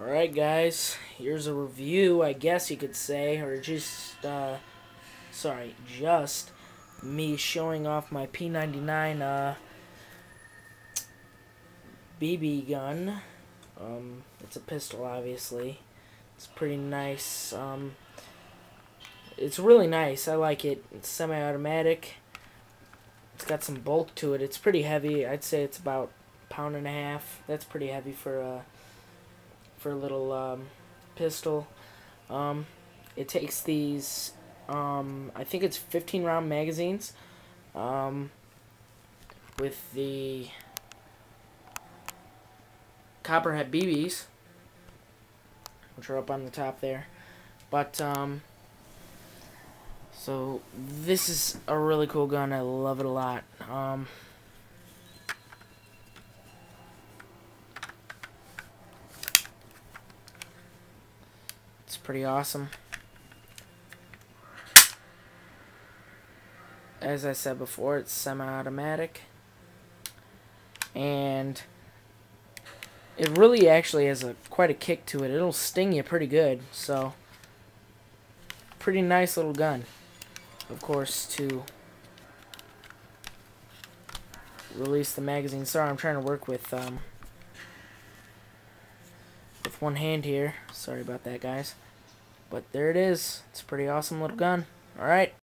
Alright guys, here's a review, I guess you could say, or just me showing off my P99 BB gun. It's a pistol, obviously. It's pretty nice. It's really nice. I like it. It's semi-automatic. It's got some bulk to it. It's pretty heavy. I'd say it's about a pound and a half. That's pretty heavy for a little pistol. It takes these, I think it's 15 round magazines, with the copperhead BBs, which are up on the top there. But so this is a really cool gun. I love it a lot. It's pretty awesome. As I said before, it's semi-automatic, and it really actually has quite a kick to it. It'll sting you pretty good, so pretty nice little gun. Of course, to release the magazine. Sorry, I'm trying to work with one hand here. Sorry about that, guys. But there it is. It's a pretty awesome little gun. Alright.